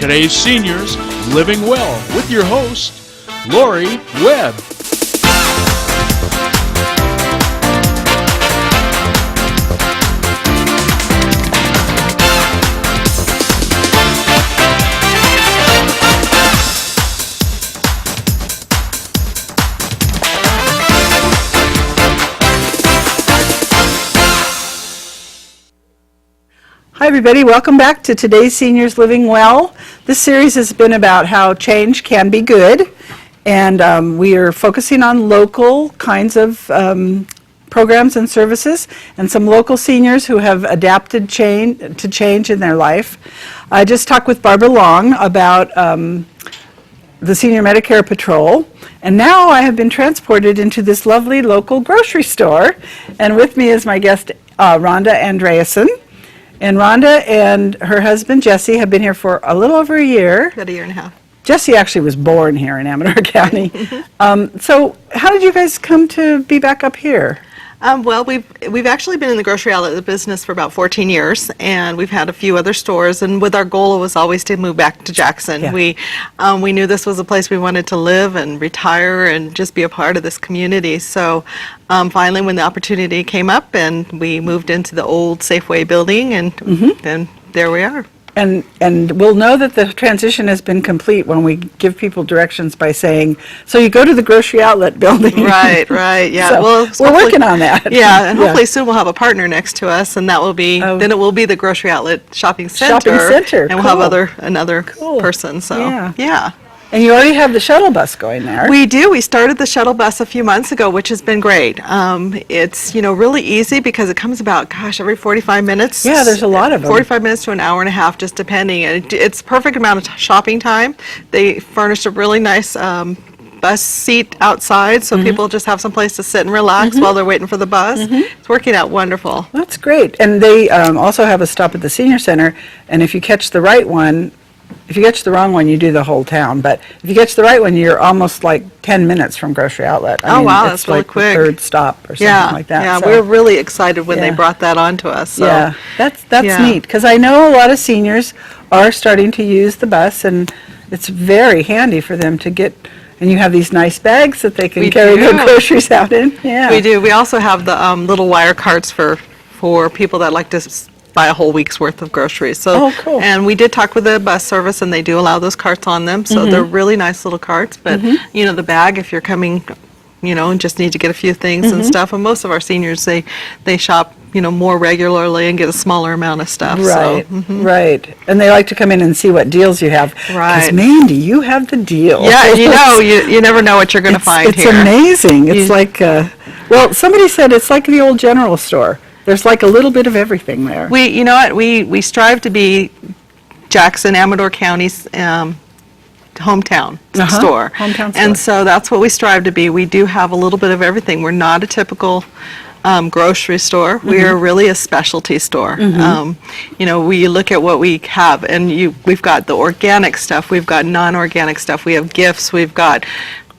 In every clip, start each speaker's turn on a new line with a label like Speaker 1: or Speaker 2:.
Speaker 1: Today's Seniors Living Well with your host, Lori Webb.
Speaker 2: Hi everybody, welcome back to Today's Seniors Living Well. This series has been about how change can be good, and we are focusing on local kinds of programs and services and some local seniors who have adapted to change in their life. I just talked with Barbara Long about the Senior Medicare Patrol, and now I have been transported into this lovely local grocery store, and with me is my guest Rhonda Andriessen. And Rhonda and her husband, Jesse, have been here for a little over a year.
Speaker 3: About a year and a half.
Speaker 2: Jesse actually was born here in Amador County. So how did you guys come to be back up here?
Speaker 3: Well, we've actually been in the grocery outlet business for about 14 years, and we've had a few other stores. And with our goal was always to move back to Jackson.
Speaker 2: Yeah.
Speaker 3: We knew this was a place we wanted to live and retire and just be a part of this community. So finally, when the opportunity came up, and we moved into the old Safeway building, and then there we are.
Speaker 2: And we'll know that the transition has been complete when we give people directions by saying, so you go to the grocery outlet building.
Speaker 3: Right, yeah.
Speaker 2: So
Speaker 3: well,
Speaker 2: we're working on that.
Speaker 3: Yeah, and hopefully soon we'll have a partner next to us, and that will be, then it will be the grocery outlet shopping center. And we'll have another person, so yeah.
Speaker 2: And you already have the shuttle bus going there.
Speaker 3: We do. We started the shuttle bus a few months ago, which has been great. It's really easy because it comes about, every 45 minutes.
Speaker 2: Yeah, there's a lot of them.
Speaker 3: 45 minutes to an hour and a half, just depending. And it's perfect amount of shopping time. They furnished a really nice bus seat outside, so people just have some place to sit and relax while they're waiting for the bus. It's working out wonderful.
Speaker 2: That's great. And they also have a stop at the senior center, and if you catch the right one, if you catch the wrong one, you do the whole town. But if you catch the right one, you're almost like 10 minutes from grocery outlet. I mean,
Speaker 3: wow,
Speaker 2: it's
Speaker 3: that's really
Speaker 2: like
Speaker 3: quick.
Speaker 2: The third stop or something like that.
Speaker 3: Yeah,
Speaker 2: so,
Speaker 3: we were really excited when they brought that on to us. So.
Speaker 2: Yeah, that's neat, because I know a lot of seniors are starting to use the bus, and it's very handy for them to get. And you have these nice bags that they can carry their groceries out in. Yeah,
Speaker 3: we do. We also have the little wire carts for people that like to buy a whole week's worth of groceries. So,
Speaker 2: cool.
Speaker 3: And we did talk with the bus service, and they do allow those carts on them. So they're really nice little carts. But the bag, if you're coming, and just need to get a few things and stuff. And most of our seniors, they shop, more regularly and get a smaller amount of stuff.
Speaker 2: Right,
Speaker 3: so,
Speaker 2: right. And they like to come in and see what deals you have.
Speaker 3: Right.
Speaker 2: Because, Mandy, you have the deal.
Speaker 3: Yeah, you never know what you're going to find here.
Speaker 2: It's amazing. It's like, somebody said it's like the old general store. There's like a little bit of everything there.
Speaker 3: We strive to be Jackson, Amador County's hometown store.
Speaker 2: Hometown store.
Speaker 3: And so that's what we strive to be. We do have a little bit of everything. We're not a typical grocery store. We are really a specialty store. We look at what we have, and we've got the organic stuff, we've got non-organic stuff, we have gifts, we've got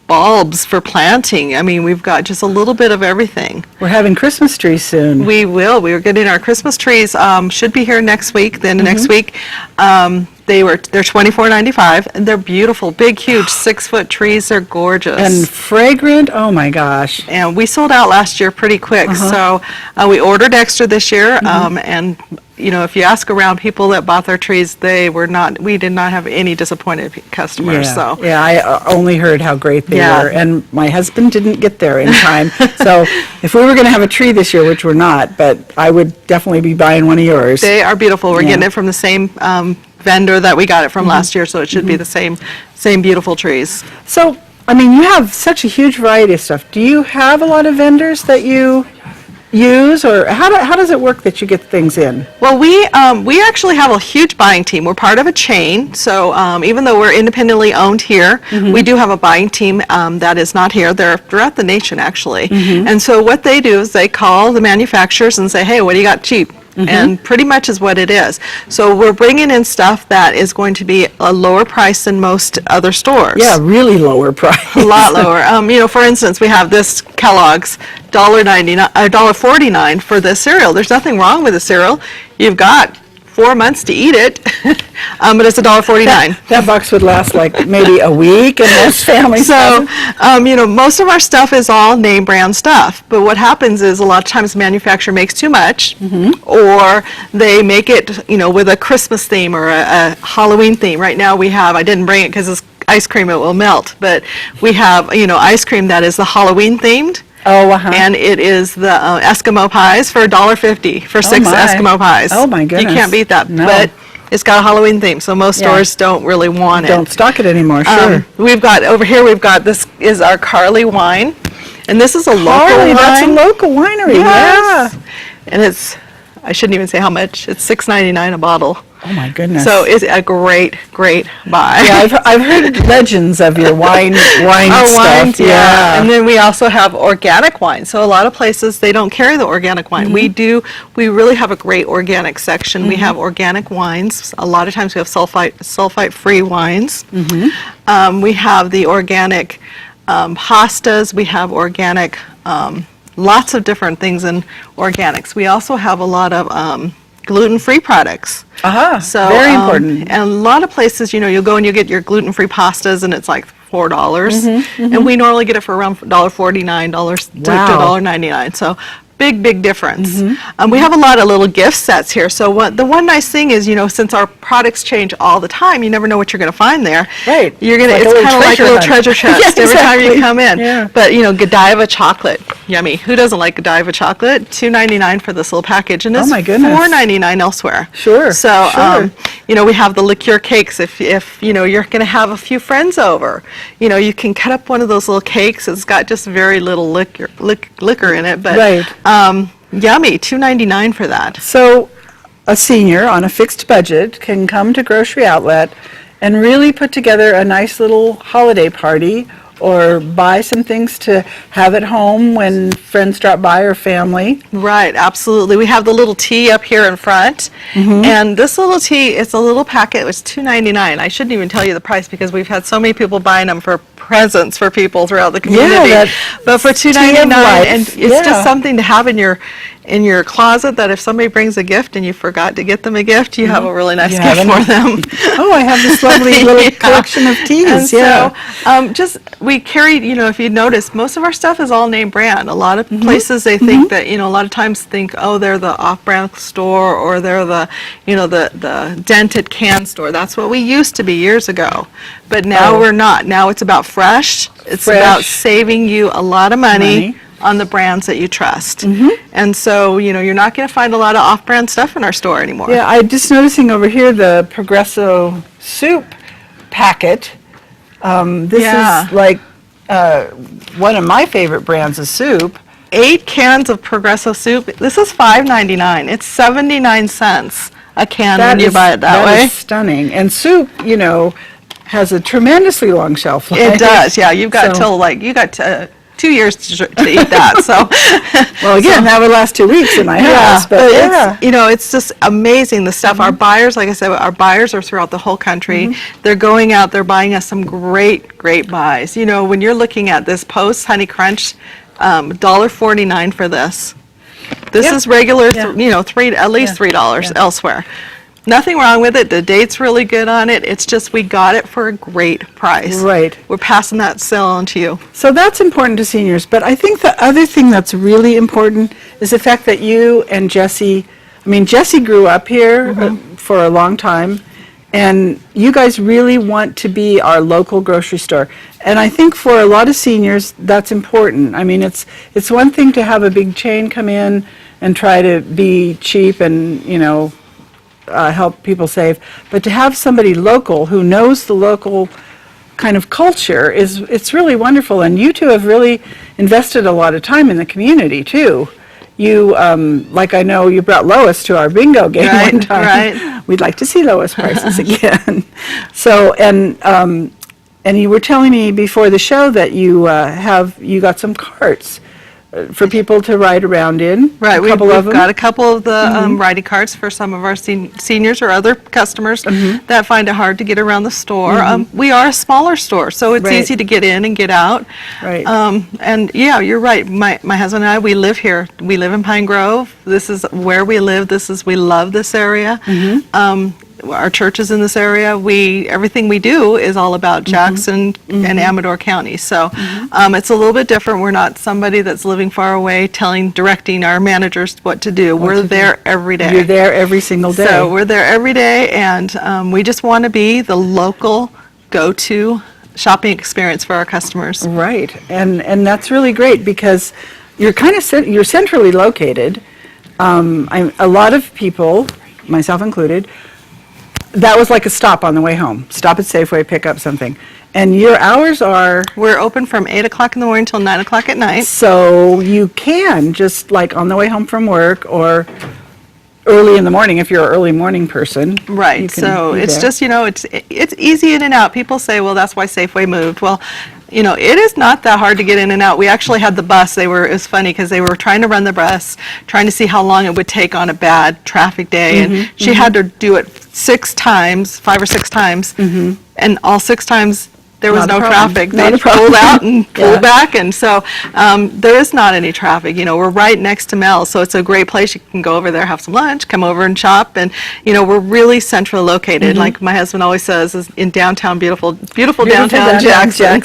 Speaker 3: bulbs for planting. I mean, we've got just a little bit of everything.
Speaker 2: We're having Christmas trees soon.
Speaker 3: We will. We are getting our Christmas trees. Should be here next week. Then next week, they're $24.95, and they're beautiful, big, huge 6-foot trees. They're gorgeous
Speaker 2: and fragrant. Oh my gosh!
Speaker 3: And we sold out last year pretty quick, so we ordered extra this year. And if you ask around people that bought their trees, we did not have any disappointed customers.
Speaker 2: I only heard how great they were, and my husband didn't get there in time. So if we were going to have a tree this year, which we're not, but I would definitely be buying one of yours.
Speaker 3: They are beautiful. We're getting it from the same vendor that we got it from last year, so it should be the same beautiful trees.
Speaker 2: So, I mean, you have such a huge variety of stuff. Do you have a lot of vendors that you use, or how does it work that you get things in?
Speaker 3: Well, we actually have a huge buying team. We're part of a chain, so even though we're independently owned here, we do have a buying team that is not here. They're throughout the nation, actually. And so what they do is they call the manufacturers and say, hey, what do you got cheap? And pretty much is what it is. So we're bringing in stuff that is going to be a lower price than most other stores.
Speaker 2: Yeah, really lower price.
Speaker 3: A lot lower. For instance, we have this Kellogg's $1.49 for the cereal. There's nothing wrong with the cereal. You've got 4 months to eat it, but it's $1.49.
Speaker 2: That box would last like maybe a week in most families.
Speaker 3: So, most of our stuff is all name brand stuff, but what happens is a lot of times the manufacturer makes too much, or they make it, with a Christmas theme or a Halloween theme. Right now we have, I didn't bring it because it's ice cream, it will melt, but we have, ice cream that is the Halloween themed.
Speaker 2: Oh, uh-huh.
Speaker 3: And it is the Eskimo pies for $1.50 for 6 Eskimo pies.
Speaker 2: Oh, my goodness.
Speaker 3: You can't beat that.
Speaker 2: No.
Speaker 3: But it's got a Halloween theme, so most stores don't really want it.
Speaker 2: Don't stock it anymore, sure.
Speaker 3: We've got, over here, this is our Carly wine. And this is a local wine.
Speaker 2: That's a local winery,
Speaker 3: Yes. And it's, I shouldn't even say how much, it's $6.99 a bottle.
Speaker 2: Oh, my goodness.
Speaker 3: So it's a great, great buy.
Speaker 2: Yeah, I've heard legends of your wine
Speaker 3: Our
Speaker 2: stuff.
Speaker 3: wines, yeah. And then we also have organic wine. So a lot of places, they don't carry the organic wine. We do. We really have a great organic section. We have organic wines. A lot of times we have sulfite-free wines. We have the organic pastas. We have organic, lots of different things in organics. We also have a lot of gluten-free products. So
Speaker 2: very important.
Speaker 3: And a lot of places, you'll go and you get your gluten-free pastas, and it's like $4, and we normally get it for around $1.49 to $1.99. So big difference. We have a lot of little gift sets here. So the one nice thing is, since our products change all the time, you never know what you're going to find there.
Speaker 2: Right.
Speaker 3: It's kind of like a little treasure chest
Speaker 2: Yes,
Speaker 3: every time you
Speaker 2: exactly.
Speaker 3: come in.
Speaker 2: Yeah.
Speaker 3: But Godiva chocolate, yummy. Who doesn't like Godiva chocolate? $2.99 for this little package, and it's
Speaker 2: my goodness.
Speaker 3: $4.99 elsewhere.
Speaker 2: Sure,
Speaker 3: So
Speaker 2: sure.
Speaker 3: we have the liqueur cakes. If you're going to have a few friends over, you can cut up one of those little cakes. It's got just very little liquor in it, but yummy, $2.99 for that.
Speaker 2: So a senior on a fixed budget can come to Grocery Outlet and really put together a nice little holiday party, or buy some things to have at home when friends drop by or family.
Speaker 3: Right, absolutely. We have the little tea up here in front, and this little tea, it's a little packet. It's $2.99. I shouldn't even tell you the price because we've had so many people buying them for presents for people throughout the community. But for $2.99, and it's just something to have in your closet, that if somebody brings a gift and you forgot to get them a gift, you have a really nice gift for them.
Speaker 2: Oh, I have this lovely little collection of teas.
Speaker 3: And so, we carry, if you notice, most of our stuff is all name brand. A lot of places, they think that, a lot of times think, oh, they're the off-brand store, or they're the, the dented can store. That's what we used to be years ago. But now we're not. Now it's about fresh. It's about saving you a lot of money on the brands that you trust. And so, you're not going to find a lot of off-brand stuff in our store anymore.
Speaker 2: Yeah, I'm just noticing over here the Progresso soup packet. This is like one of my favorite brands of soup.
Speaker 3: 8 cans of Progresso soup. This is $5.99. It's 79 cents a can when you buy it that way.
Speaker 2: That is stunning. And soup, has a tremendously long shelf life.
Speaker 3: It does, yeah. You've got 2 years to eat that. So,
Speaker 2: well, again, that would last 2 weeks in my house. But
Speaker 3: it's just amazing, the stuff. Our buyers, like I said, our buyers are throughout the whole country. They're going out, they're buying us some great buys. When you're looking at this Post Honey Crunch, $1.49 for this. This is regular, at least $3 elsewhere. Nothing wrong with it. The date's really good on it. It's just we got it for a great price.
Speaker 2: Right.
Speaker 3: We're passing that sale on to you.
Speaker 2: So that's important to seniors. But I think the other thing that's really important is the fact that you and Jessie, Jessie grew up here for a long time, and you guys really want to be our local grocery store. And I think for a lot of seniors, that's important. It's one thing to have a big chain come in and try to be cheap and, help people save, but to have somebody local who knows the local kind of culture it's really wonderful. And you two have really invested a lot of time in the community too. You, like I know you brought Lois to our bingo game one time.
Speaker 3: Right.
Speaker 2: We'd like to see Lois prices again. So, and you were telling me before the show that you got some carts for people to ride around in.
Speaker 3: Right,
Speaker 2: a
Speaker 3: we've
Speaker 2: couple of them.
Speaker 3: got a couple of the riding carts for some of our seniors or other customers that find it hard to get around the store. We are a smaller store, so it's
Speaker 2: Right.
Speaker 3: easy to get in and get out.
Speaker 2: Right.
Speaker 3: And yeah, you're right. My husband and I, we live here. We live in Pine Grove. This is where we live. We love this area. Our church is in this area. Everything we do is all about Jackson and Amador County. So it's a little bit different. We're not somebody that's living far away directing our managers what to do. We're there every day.
Speaker 2: You're there every single day.
Speaker 3: So we're there every day, and we just want to be the local go-to shopping experience for our customers.
Speaker 2: Right, and that's really great because you're kind of you're centrally located. A lot of people, myself included, that was like a stop on the way home. Stop at Safeway, pick up something. And your hours are,
Speaker 3: We're open from 8 o'clock in the morning till 9 o'clock at night.
Speaker 2: so you can just like on the way home from work or early in the morning if you're an early morning person. you
Speaker 3: Right,
Speaker 2: can
Speaker 3: so
Speaker 2: be
Speaker 3: it's
Speaker 2: there.
Speaker 3: just, it's easy in and out. People say, well, that's why Safeway moved. Well, it is not that hard to get in and out. We actually had the bus. It was funny because they were trying to run the bus, trying to see how long it would take on a bad traffic day. And she had to do it 5 or 6 times. And all 6 times, there was
Speaker 2: Not a
Speaker 3: no
Speaker 2: problem.
Speaker 3: traffic.
Speaker 2: Not
Speaker 3: They
Speaker 2: a problem.
Speaker 3: pulled out and
Speaker 2: Yeah.
Speaker 3: pulled back. And so there is not any traffic. We're right next to Mel's, so it's a great place. You can go over there, have some lunch, come over and shop. And, we're really centrally located. Like my husband always says, is in downtown, beautiful downtown Jackson.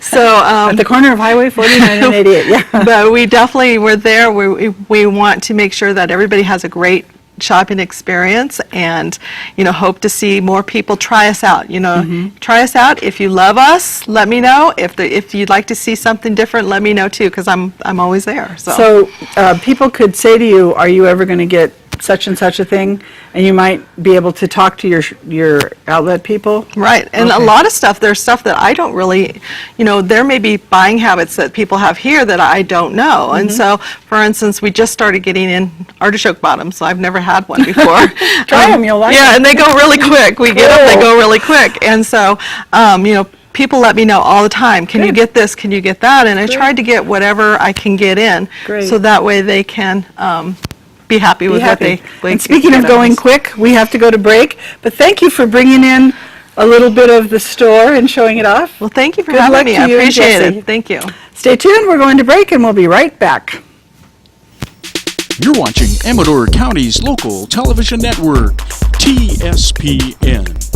Speaker 3: So
Speaker 2: At the corner of Highway 49 and 88, yeah.
Speaker 3: but we're there. We want to make sure that everybody has a great shopping experience, and hope to see more people try us out. Try us out. If you love us, let me know. If you'd like to see something different, let me know too, because I'm always there.
Speaker 2: So people could say to you, are you ever going to get such and such a thing? And you might be able to talk to your outlet people?
Speaker 3: Right, and a lot of stuff, there's stuff that I don't really, there may be buying habits that people have here that I don't know. And so, for instance, we just started getting in artichoke bottoms. I've never had one before.
Speaker 2: Try them, you'll like
Speaker 3: Yeah,
Speaker 2: them.
Speaker 3: and they go really quick. We get them, they
Speaker 2: Cool.
Speaker 3: go really quick. And so, people let me know all the time, can you
Speaker 2: Good.
Speaker 3: get this, can you get that? And I tried to get whatever I can get in.
Speaker 2: Great.
Speaker 3: So that way they can be happy with what they
Speaker 2: And speaking of going quick, we have to go to break, but thank you for bringing in a little bit of the store and showing it off.
Speaker 3: Well, thank you for
Speaker 2: Good luck
Speaker 3: having me.
Speaker 2: to
Speaker 3: I
Speaker 2: you and
Speaker 3: appreciate
Speaker 2: Jesse.
Speaker 3: it. Thank you.
Speaker 2: Stay tuned, we're going to break and we'll be right back.
Speaker 1: You're watching Amador County's local television network, TSPN.